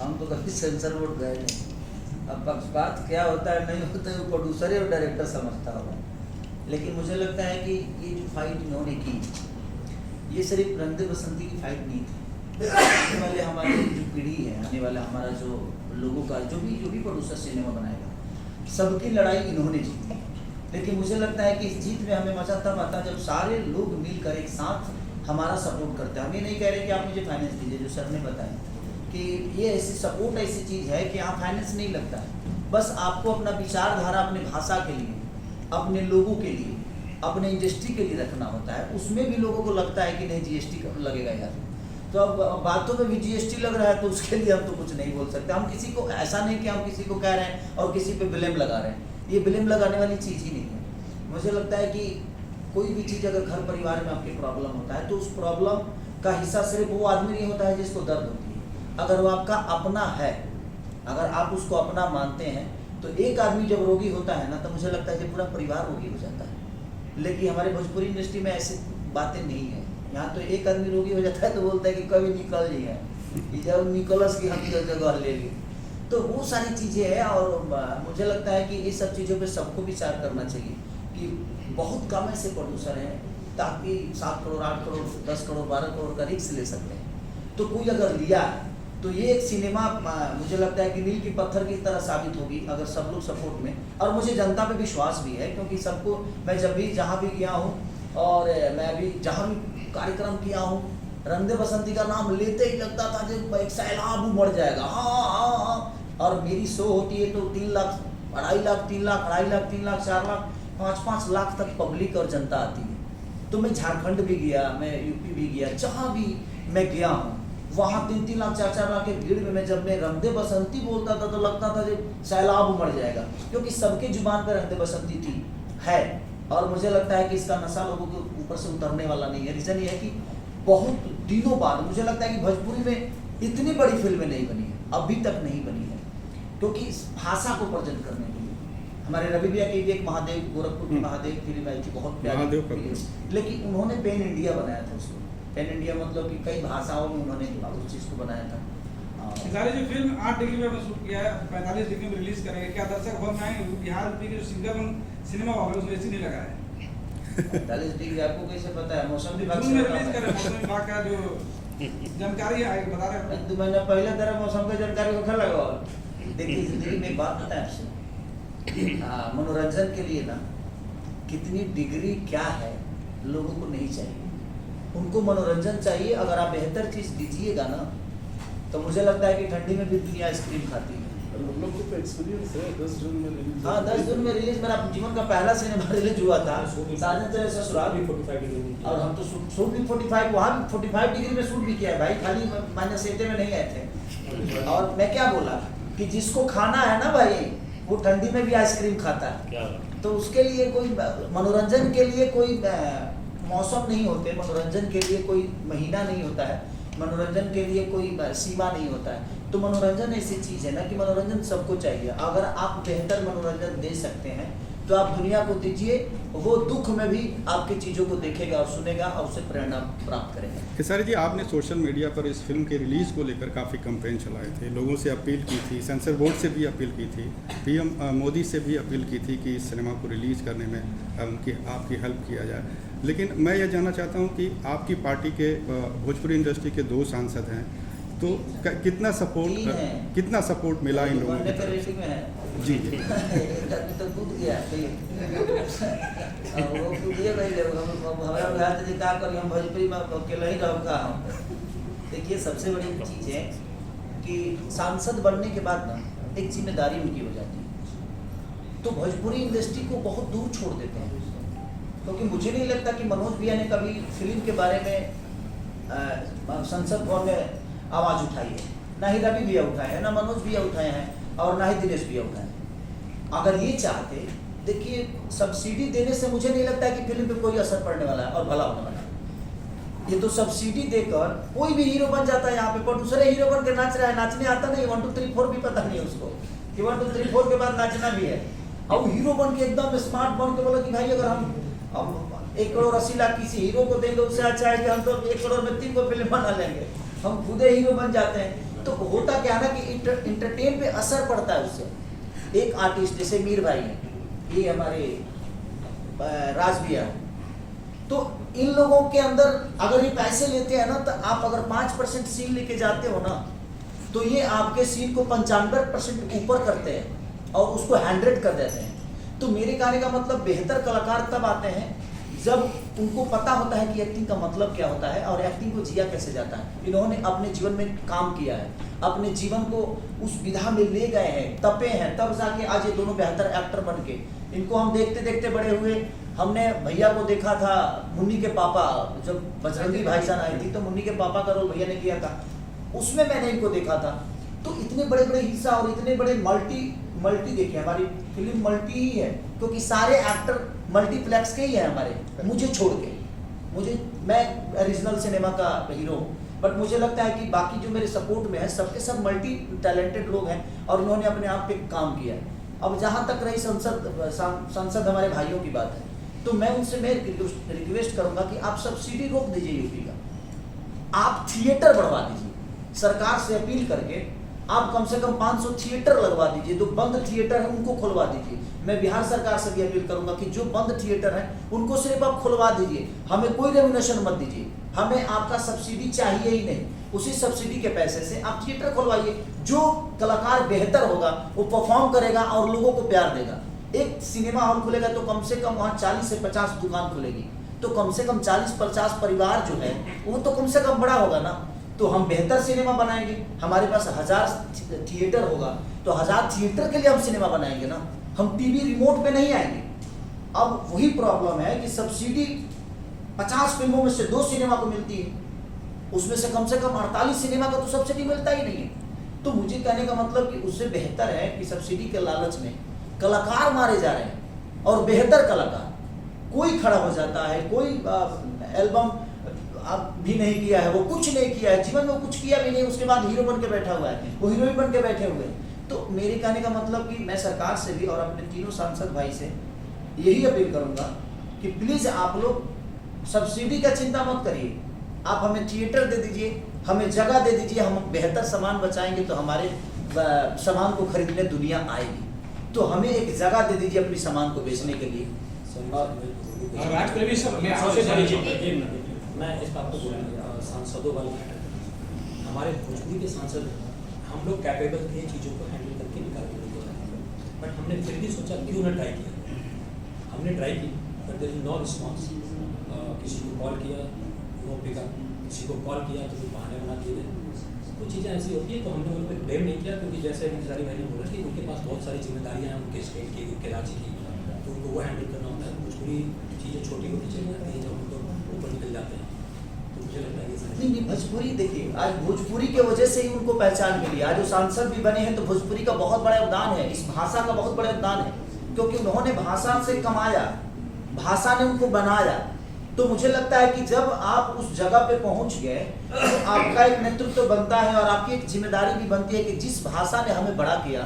हम तो कभी सेंसर बोर्ड गए नहीं। अब पक्षपात क्या होता है नहीं होता है वो प्रोड्यूसर और डायरेक्टर समझता होगा, लेकिन मुझे लगता है कि ये जो फाइट इन्होंने की ये सिर्फ रंग दे बसंती की फाइट नहीं थी। आने वाले हमारी जो पीढ़ी है, आने वाला हमारा जो लोगों का जो भी प्रोड्यूसर सिनेमा बनाएगा सबकी लड़ाई इन्होंने जीती। लेकिन मुझे लगता है कि इस जीत में हमें मजा तब आता जब सारे लोग मिलकर एक साथ हमारा सपोर्ट करते हैं। हम ये नहीं कह रहे कि आप मुझे फाइनेंस दीजिए, जो सर ने बताया कि ये ऐसी सपोर्ट ऐसी चीज़ है कि यहाँ फाइनेंस नहीं लगता है, बस आपको अपना विचारधारा अपने भाषा के लिए, अपने लोगों के लिए, अपने इंडस्ट्री के लिए रखना होता है। उसमें भी लोगों को लगता है कि नहीं जीएसटी लगेगा यार, तो अब बातों में भी जीएसटी लग रहा है तो उसके लिए हम तो कुछ नहीं बोल सकते। हम किसी को ऐसा नहीं कि हम किसी को कह रहे हैं और किसी पे ब्लेम लगा रहे हैं, ये ब्लेम लगाने वाली चीज़ ही नहीं है। मुझे लगता है कि कोई भी चीज़ अगर घर परिवार में आपके प्रॉब्लम होता है तो उस प्रॉब्लम का हिस्सा सिर्फ वो आदमी नहीं होता है जिसको दर्द होती है। अगर वो आपका अपना है, अगर आप उसको अपना मानते हैं, तो एक आदमी जब रोगी होता है ना तो मुझे लगता है कि पूरा परिवार रोगी हो जाता है। लेकिन हमारे भोजपुरी इंडस्ट्री में ऐसी बातें नहीं है। यहाँ तो एक आदमी रोगी हो जाता है तो बोलता है कि कभी निकल जी है, जब निकलस की हम जगह ले ली। तो वो सारी चीज़ें हैं और मुझे लगता है कि ये सब चीज़ों पे सबको विचार करना चाहिए कि बहुत कम ऐसे प्रोड्यूसर हैं ताकि 7 करोड़ 8 करोड़ 10 करोड़ 12 करोड़ का रिस्क ले सकते हैं। तो कोई अगर लिया है तो ये एक सिनेमा मुझे लगता है कि नील की पत्थर की तरह साबित होगी अगर सब लोग सपोर्ट में। और मुझे जनता पे विश्वास भी है क्योंकि सबको, मैं जब भी जहाँ भी गया हूँ और मैं भी जहाँ भी कार्यक्रम किया हूँ, रंग दे बसंती का नाम लेते ही लगता था जब एक सैलाब उमड़ जाएगा। हाँ। और मेरी शो होती है तो 3 लाख 2.5 लाख 3 लाख 2.5 लाख 3 लाख 4 लाख 5-5 लाख तक पब्लिक और जनता आती है। तो मैं झारखंड भी गया, मैं यूपी भी गया, जहाँ भी मैं गया हूँ वहाँ 3-3 लाख 4-4 लाख के भीड़ में मैं जब मैं रंग दे बसंती बोलता था तो लगता था जब सैलाब उमड़ जाएगा, क्योंकि सबके जुबान पर रंग दे बसंती थी है। और मुझे लगता है कि इसका नशा लोगों के ऊपर से उतरने वाला नहीं है। रीज़न ये है कि बहुत दिनों बाद मुझे लगता है कि भोजपुरी में इतनी बड़ी फिल्में नहीं बनी है, अभी तक नहीं बनी है, क्योंकि इस भाषा को प्रेजेंट करने के लिए हमारे रवि भैया की भी एक महादेव, गोरखपुर की महादेव फिल्म आई थी, बहुत प्यारी, लेकिन उन्होंने पेन इंडिया बनाया था उसको। पेन इंडिया मतलब कि कई भाषाओं में उन्होंने उस चीज़ को बनाया था। सारी जो फिल्म 8 डिग्री में आपने शूट किया है, 45 डिग्री में रिलीज करेंगे, क्या दर्शक भवन में आएंगे? बिहार यूपी के जो सिंगल सिनेमा हॉल है उसमें एसी नहीं लगा है। 45 डिग्री आपको कैसे पता है? मौसम विभाग जून में रिलीज करें, मौसम विभाग का जो जानकारी है बता रहे हैं। 2 महीना पहले तरह मौसम की जानकारी को खा लगा। देखिए जिंदगी में एक बात बताएं आपसे, मनोरंजन के लिए ना कितनी डिग्री क्या है लोगों को नहीं चाहिए, उनको मनोरंजन चाहिए। अगर आप बेहतर चीज़ दीजिएगा ना तो मुझे लगता है कि ठंडी में भी दुनिया आइसक्रीम खाती है। हम लोग को तो एक्सपीरियंस है 10 जून में रिलीज। हाँ 10 जून में रिलीज, मेरा जीवन का पहला सिनेमा रिलीज हुआ था साजन तेरे ससुराल भी 45 डिग्री, और हम तो शूट भी 45 वहाँ भी 45 डिग्री में शूट भी किया है भाई, खाली -7 में नहीं आए थे। और मैं क्या बोला कि जिसको खाना है ना भाई वो ठंडी में भी आइसक्रीम खाता है, तो उसके लिए कोई मनोरंजन के लिए कोई मौसम नहीं होते, मनोरंजन के लिए कोई महीना नहीं होता है, मनोरंजन के लिए कोई सीमा नहीं होता है। तो मनोरंजन ऐसी चीज़ है ना कि मनोरंजन सबको चाहिए। अगर आप बेहतर मनोरंजन दे सकते हैं तो आप दुनिया को दीजिए, वो दुख में भी आपकी चीज़ों को देखेगा और सुनेगा और उससे प्रेरणा प्राप्त करेगा। खेसारी जी, आपने सोशल मीडिया पर इस फिल्म के रिलीज़ को लेकर काफ़ी कैंपेन चलाए थे, लोगों से अपील की थी, सेंसर बोर्ड से भी अपील की थी, पीएम मोदी से भी अपील की थी कि इस सिनेमा को रिलीज़ करने में आपकी हेल्प किया जाए। लेकिन मैं ये जानना चाहता हूँ कि आपकी पार्टी के भोजपुरी इंडस्ट्री के 2 सांसद हैं, तो कितना सपोर्ट मिला इन लोगों को? जी जी तो कूद गया वो कूदिए भाई, हमारा बिहार जी क्या करिए, हम भोजपुरी में अकेले ही रहूँगा। देखिए सबसे बड़ी चीज़ है कि सांसद बनने के बाद ना एक जिम्मेदारी उनकी हो जाती है, तो भोजपुरी इंडस्ट्री को बहुत दूर छोड़ देते हैं। क्योंकि मुझे नहीं लगता कि मनोज भैया ने कभी फिल्म के बारे में संसद भवन में आवाज़ उठाई है, ना ही रवि भैया उठाए हैं, ना मनोज भैया उठाए हैं, और ना ही दिनेश भैया उठाए हैं। अगर ये चाहते, देखिए सब्सिडी देने से मुझे नहीं लगता है कि फिल्म पे कोई असर पड़ने वाला है और भला होने वाला है। ये तो सब्सिडी देकर कोई भी हीरो बन जाता है। यहाँ पे प्रोड्यूसर हीरो बन के नाच रहा है, नाचने आता नहीं, 1 2 3 4 भी पता नहीं है उसको कि 1 2 3 4 के बाद नाचना भी है। और हीरो बन के एकदम स्मार्ट बन के बोला कि भाई अगर हम 1 करोड़ 80 लाख किसी हीरो को देंगे उससे अच्छा है कि हम तो 1 करोड़ में 3 को फिल्म बना लेंगे, हम खुद हीरो बन जाते हैं। तो होता क्या है ना कि इंटरटेन पे असर पड़ता है उससे। एक आर्टिस्ट जैसे मीर भाई है, ये हमारे राज भैया, तो इन लोगों के अंदर अगर ये पैसे लेते हैं ना, तो आप अगर 5% सीन लेके जाते हो ना, तो ये आपके सीन को 95% ऊपर करते हैं और उसको 100 कर देते हैं। तो मेरे कहने का मतलब बेहतर कलाकार तब आते हैं जब उनको पता होता है कि एक्टिंग का मतलब क्या होता है और एक्टिंग को जिया कैसे जाता है। इन्होंने अपने जीवन में काम किया है, अपने जीवन को उस विधा में ले गए हैं, तपे हैं, तब जाके आज ये दोनों बेहतर एक्टर बन के। इनको हम देखते देखते बड़े हुए। हमने भैया को देखा था मुन्नी के पापा, जब बजरंगी भाईजान आई थी तो मुन्नी के पापा का रोल भैया ने किया था, उसमें मैंने इनको देखा था। तो इतने बड़े बड़े हिस्सा और इतने बड़े मल्टी देखिए, हमारी फिल्म मल्टी ही है, क्योंकि सारे एक्टर मल्टीप्लेक्स के ही है हमारे, मुझे छोड़ के। मैं ओरिजिनल सिनेमा का हीरो हूँ, बट मुझे लगता है कि बाकी जो मेरे सपोर्ट में है सबके सब मल्टी टैलेंटेड लोग हैं और उन्होंने अपने आप पे काम किया है। अब जहाँ तक रही संसद हमारे भाइयों की बात है, तो मैं उनसे रिक्वेस्ट करूंगा कि आप सब्सिडी रोक दीजिए यूपी का, आप थिएटर बढ़वा दीजिए, सरकार से अपील करके आप कम से कम 500 थिएटर लगवा दीजिए। जो बंद थिएटर है उनको खुलवा दीजिए। मैं बिहार सरकार से भी अपील करूंगा कि जो बंद थिएटर है उनको सिर्फ आप खुलवा दीजिए, हमें कोई रेम्युनेशन मत दीजिए, हमें आपका सब्सिडी चाहिए ही नहीं। उसी सब्सिडी के पैसे से आप थिएटर खुलवाइए, जो कलाकार बेहतर होगा वो परफॉर्म करेगा और लोगों को प्यार देगा। एक सिनेमा हॉल खुलेगा तो कम से कम वहाँ 40 से 50 दुकान खुलेगी, तो कम से कम 40-50 परिवार जो है वो तो कम से कम बड़ा होगा ना। तो हम बेहतर सिनेमा बनाएंगे, हमारे पास 1000 थिएटर होगा तो 1000 थिएटर के लिए हम सिनेमा बनाएंगे ना, हम टीवी रिमोट पे नहीं आएंगे। अब वही प्रॉब्लम है कि सब्सिडी 50 फिल्मों में से 2 सिनेमा को मिलती है, उसमें से कम 48 सिनेमा का तो सब्सिडी मिलता ही नहीं है। तो मुझे कहने का मतलब कि उससे बेहतर है कि सब्सिडी के लालच में कलाकार मारे जा रहे हैं, और बेहतर कलाकार कोई खड़ा हो जाता है, कोई एल्बम भी नहीं किया है, वो कुछ नहीं किया है, जीवन में कुछ किया भी नहीं, उसके बाद हीरो बन के बैठा हुआ है, वो हीरोइन बन के बैठे हुए हैं। तो मेरे कहने का मतलब कि मैं सरकार से भी और अपने तीनों सांसद भाई से यही अपील करूंगा कि प्लीज आप लोग सब्सिडी का चिंता मत करिए, आप हमें थिएटर दे दीजिए, हमें जगह दे दीजिए, हम बेहतर सामान बचाएंगे तो हमारे सामान को खरीदने दुनिया आएगी। तो हमें एक जगह दे दीजिए अपनी सामान को बेचने के लिए। मैं इस बात को बोलूँगा सांसदों वाले हमारे भोजपुरी के सांसद हम लोग कैपेबल थे चीज़ों को हैंडल करके निकाल के, बट हमने फिर भी सोचा क्यों ना ट्राई किया। हमने ट्राई की but there is no response. किसी को कॉल किया नो पिकअप, किसी को कॉल किया तो कुछ बहाने बना दिए गए। कुछ चीज़ें ऐसी होती है तो हमने उन पर ब्लेम नहीं किया, क्योंकि जैसे निसारी भाई ने बोला कि उनके पास बहुत सारी जिम्मेदारियाँ हैं, उनके स्टेट की, उनके राज्य की, तो उनको वो हैंडल करना होता है। भोजपुरी चीज़ें छोटी होती चली जाती हैं जब उनको ऊपर निकल जाते हैं। नहीं, भोजपुरी देखिए, आज भोजपुरी के वजह से ही उनको पहचान मिली। आज जो सांसद भी बने हैं तो भोजपुरी का बहुत बड़ा योगदान है, इस भाषा का बहुत बड़ा योगदान है, क्योंकि उन्होंने भाषा से कमाया, भाषा ने उनको बनाया। तो मुझे लगता है कि जब आप उस जगह पे पहुंच गए तो आपका एक नेतृत्व बनता है और आपकी एक जिम्मेदारी भी बनती है कि जिस भाषा ने हमें बड़ा किया